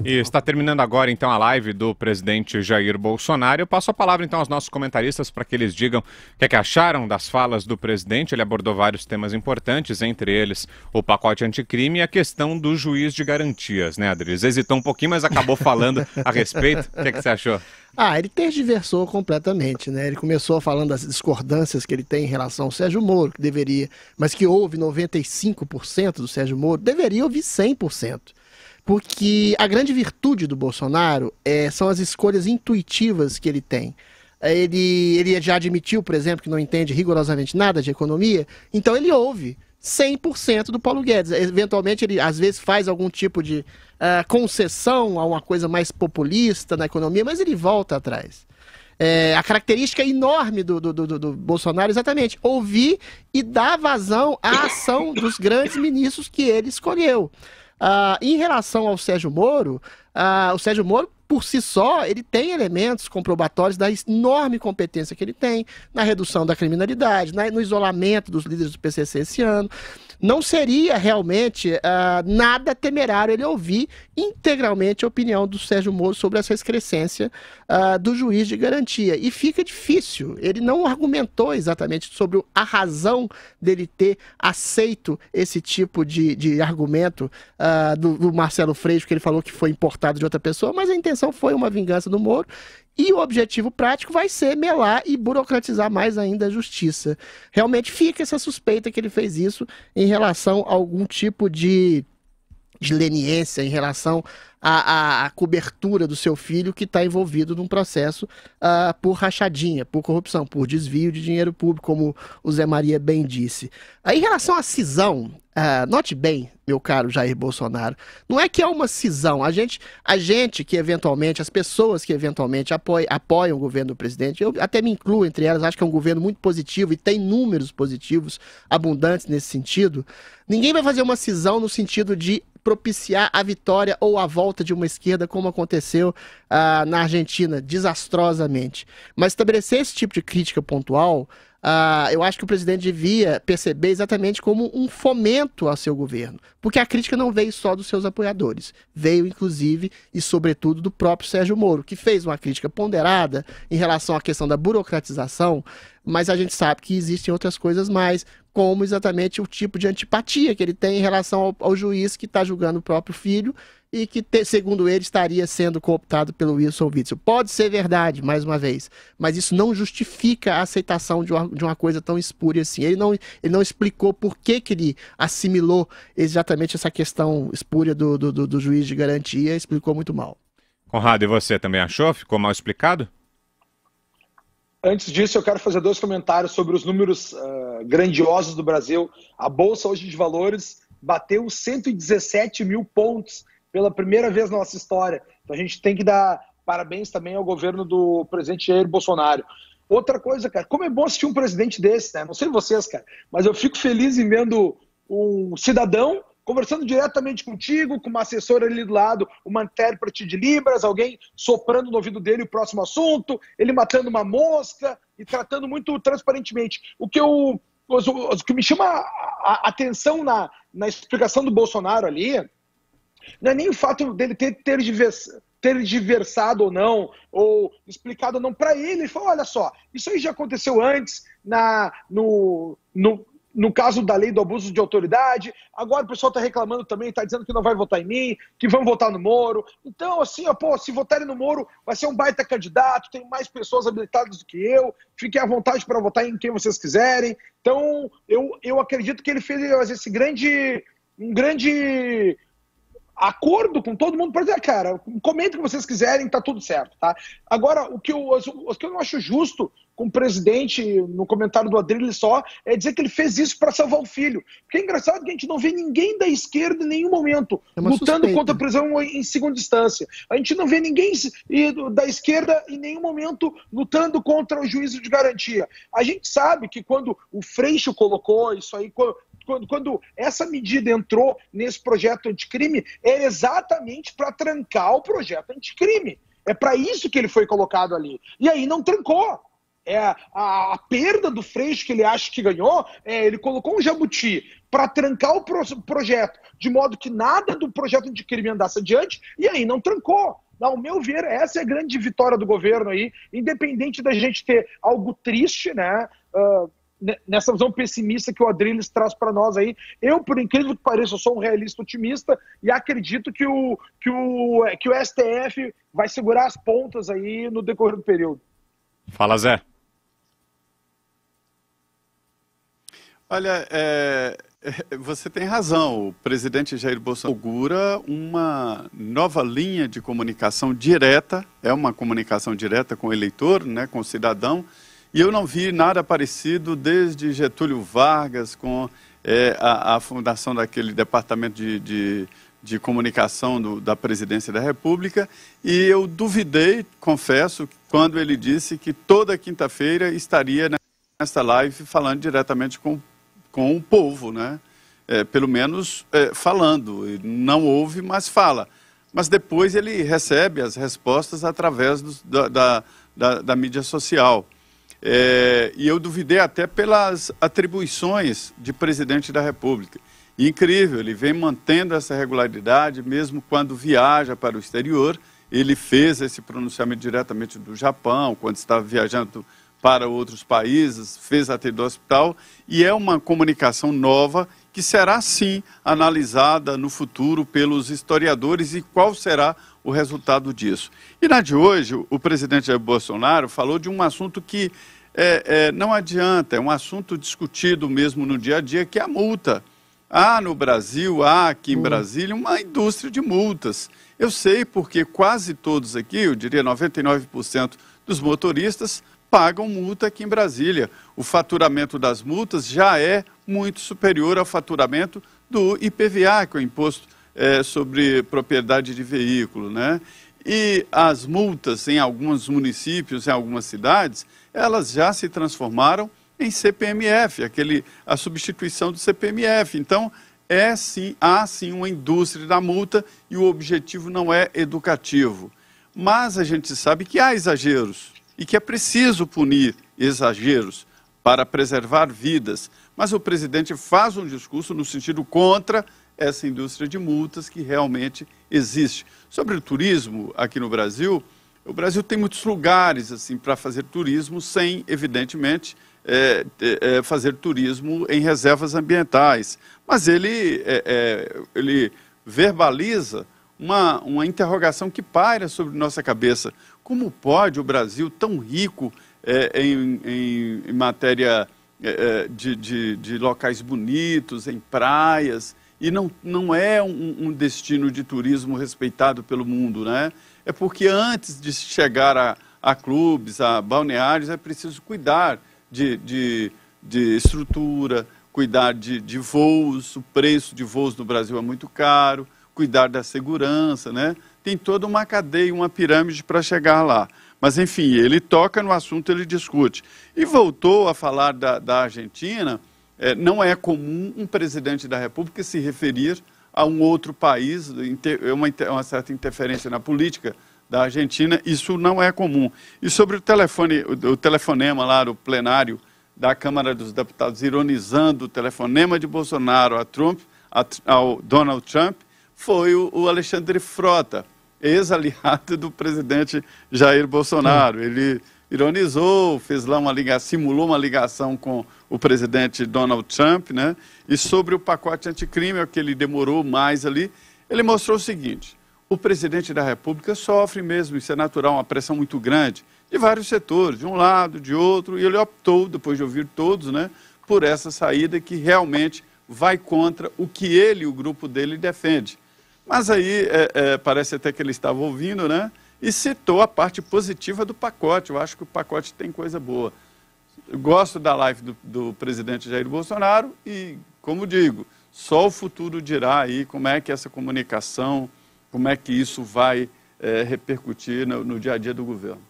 E está terminando agora, então, a live do presidente Jair Bolsonaro. Eu passo a palavra, então, aos nossos comentaristas para que eles digam o que acharam das falas do presidente. Ele abordou vários temas importantes, entre eles o pacote anticrime e a questão do juiz de garantias, né, Adriles? Hesitou um pouquinho, mas acabou falando a respeito. O que você achou? Ele tergiversou completamente, né? Ele começou falando das discordâncias que ele tem em relação ao Sérgio Moro, que deveria, mas que houve 95% do Sérgio Moro, deveria ouvir 100%. Porque a grande virtude do Bolsonaro são as escolhas intuitivas que ele tem. Ele já admitiu, por exemplo, que não entende rigorosamente nada de economia, então ele ouve 100% do Paulo Guedes. Eventualmente, ele às vezes faz algum tipo de concessão a uma coisa mais populista na economia, mas ele volta atrás. A característica enorme do Bolsonaro é exatamente ouvir e dar vazão à ação dos grandes ministros que ele escolheu. Em relação ao Sérgio Moro, o Sérgio Moro, por si só, ele tem elementos comprobatórios da enorme competência que ele tem na redução da criminalidade, no isolamento dos líderes do PCC esse ano. Não seria realmente nada temerário ele ouvir integralmente a opinião do Sérgio Moro sobre essa excrescência do juiz de garantia. E fica difícil. Ele não argumentou exatamente sobre a razão dele ter aceito esse tipo de argumento do Marcelo Freixo, que ele falou que foi importado de outra pessoa, mas a intenção foi uma vingança do Moro. E o objetivo prático vai ser melar e burocratizar mais ainda a justiça. Realmente fica essa suspeita que ele fez isso em relação a algum tipo de leniência, em relação à cobertura do seu filho que está envolvido num processo por rachadinha, por corrupção, por desvio de dinheiro público, como o Zé Maria bem disse. Em relação à cisão, note bem, meu caro Jair Bolsonaro, não é que é uma cisão. A gente que eventualmente, as pessoas que eventualmente apoiam o governo do presidente, eu até me incluo entre elas, acho que é um governo muito positivo e tem números positivos abundantes nesse sentido. Ninguém vai fazer uma cisão no sentido de propiciar a vitória ou a volta de uma esquerda, como aconteceu na Argentina, desastrosamente. Mas estabelecer esse tipo de crítica pontual, eu acho que o presidente devia perceber exatamente como um fomento ao seu governo. Porque a crítica não veio só dos seus apoiadores. Veio, inclusive, e sobretudo, do próprio Sérgio Moro, que fez uma crítica ponderada em relação à questão da burocratização, mas a gente sabe que existem outras coisas mais, como exatamente o tipo de antipatia que ele tem em relação ao juiz que está julgando o próprio filho e que, segundo ele, estaria sendo cooptado pelo Wilson Witzel. Pode ser verdade, mais uma vez, mas isso não justifica a aceitação de uma coisa tão espúria assim. Ele não explicou por que ele assimilou exatamente essa questão espúria do juiz de garantia, explicou muito mal. Conrado, e você também achou? Ficou mal explicado? Antes disso, eu quero fazer 2 comentários sobre os números grandiosos do Brasil. A Bolsa hoje de Valores bateu 117 mil pontos pela primeira vez na nossa história. Então a gente tem que dar parabéns também ao governo do presidente Jair Bolsonaro. Outra coisa, cara, como é bom assistir um presidente desse, né? Não sei vocês, cara, mas eu fico feliz em vendo um cidadão conversando diretamente contigo, com uma assessora ali do lado, uma intérprete de Libras, alguém soprando no ouvido dele o próximo assunto, ele matando uma mosca e tratando muito transparentemente. O que me chama a atenção na explicação do Bolsonaro ali não é nem o fato dele ter diversado ou não, ou explicado ou não para ele. Ele falou, olha só, isso aí já aconteceu antes no caso da lei do abuso de autoridade, agora o pessoal está reclamando também, está dizendo que não vai votar em mim, que vão votar no Moro. Então, assim, se votarem no Moro, vai ser um baita candidato, tem mais pessoas habilitadas do que eu, fiquem à vontade para votar em quem vocês quiserem. Então, eu acredito que ele fez um grande acordo com todo mundo para dizer, cara, comentem o que vocês quiserem, tá tudo certo, tá? Agora, o que eu não acho justo com o presidente, no comentário do Adriles só, é dizer que ele fez isso para salvar o filho. Porque é engraçado que a gente não vê ninguém da esquerda em nenhum momento lutando contra a prisão em segunda instância. A gente não vê ninguém da esquerda em nenhum momento lutando contra o juízo de garantia. A gente sabe que quando o Freixo colocou isso aí, quando essa medida entrou nesse projeto anticrime, é exatamente para trancar o projeto anticrime. É para isso que ele foi colocado ali. E aí não trancou. A perda do Freixo que ele acha que ganhou, ele colocou um jabuti para trancar o projeto, de modo que nada do projeto de crime andasse adiante, e aí não trancou. Ao meu ver, essa é a grande vitória do governo aí, independente da gente ter algo triste, né, nessa visão pessimista que o Adrilles traz para nós aí. Eu, por incrível que pareça, eu sou um realista otimista e acredito que o STF vai segurar as pontas aí no decorrer do período. Fala, Zé. Olha, você tem razão. O presidente Jair Bolsonaro inaugura uma nova linha de comunicação direta, é uma comunicação direta com o eleitor, né, com o cidadão, e eu não vi nada parecido desde Getúlio Vargas, com a fundação daquele departamento de comunicação da Presidência da República, e eu duvidei, confesso, quando ele disse que toda quinta-feira estaria nesta live falando diretamente com o povo, né? Pelo menos falando. Não ouve, mas fala. Mas depois ele recebe as respostas através da mídia social. E eu duvidei até pelas atribuições de presidente da República. E incrível, ele vem mantendo essa regularidade, mesmo quando viaja para o exterior. Ele fez esse pronunciamento diretamente do Japão, quando estava viajando para outros países, fez até do hospital, e é uma comunicação nova que será, sim, analisada no futuro pelos historiadores e qual será o resultado disso. E na de hoje, o presidente Jair Bolsonaro falou de um assunto que não adianta, é um assunto discutido mesmo no dia a dia, que é a multa. Há no Brasil, há aqui em Brasília, uma indústria de multas. Eu sei porque quase todos aqui, eu diria 99% dos motoristas, pagam multa aqui em Brasília. O faturamento das multas já é muito superior ao faturamento do IPVA, que é o Imposto sobre Propriedade de Veículo, né? E as multas em alguns municípios, em algumas cidades, elas já se transformaram em CPMF, a substituição do CPMF. Então, há sim uma indústria da multa e o objetivo não é educativo. Mas a gente sabe que há exageros e que é preciso punir exageros para preservar vidas. Mas o presidente faz um discurso no sentido contra essa indústria de multas que realmente existe. Sobre o turismo aqui no Brasil, o Brasil tem muitos lugares assim para fazer turismo sem, evidentemente, fazer turismo em reservas ambientais. Mas ele verbaliza uma interrogação que paira sobre nossa cabeça. Como pode o Brasil, tão rico em matéria de locais bonitos, em praias, e não é um destino de turismo respeitado pelo mundo, né? É porque antes de chegar a clubes, a balneários, é preciso cuidar de estrutura, cuidar de voos. O preço de voos no Brasil é muito caro, cuidar da segurança, né? Tem toda uma cadeia, uma pirâmide para chegar lá. Mas, enfim, ele toca no assunto, ele discute. E voltou a falar da Argentina. Não é comum um presidente da República se referir a um outro país, uma certa interferência na política da Argentina, isso não é comum. E sobre o telefonema lá do plenário da Câmara dos Deputados, ironizando o telefonema de Bolsonaro ao Donald Trump, foi o Alexandre Frota, ex-aliado do presidente Jair Bolsonaro. Ele ironizou, fez lá simulou uma ligação com o presidente Donald Trump, né? E sobre o pacote anticrime, o que ele demorou mais ali, ele mostrou o seguinte: o presidente da República sofre mesmo, isso é natural, uma pressão muito grande, de vários setores, de um lado, de outro, e ele optou, depois de ouvir todos, né, por essa saída que realmente vai contra o que ele e o grupo dele defende. Mas aí parece até que ele estava ouvindo, né? E citou a parte positiva do pacote. Eu acho que o pacote tem coisa boa. Eu gosto da live do presidente Jair Bolsonaro e, como digo, só o futuro dirá aí como é que essa comunicação, como é que isso vai repercutir no dia a dia do governo.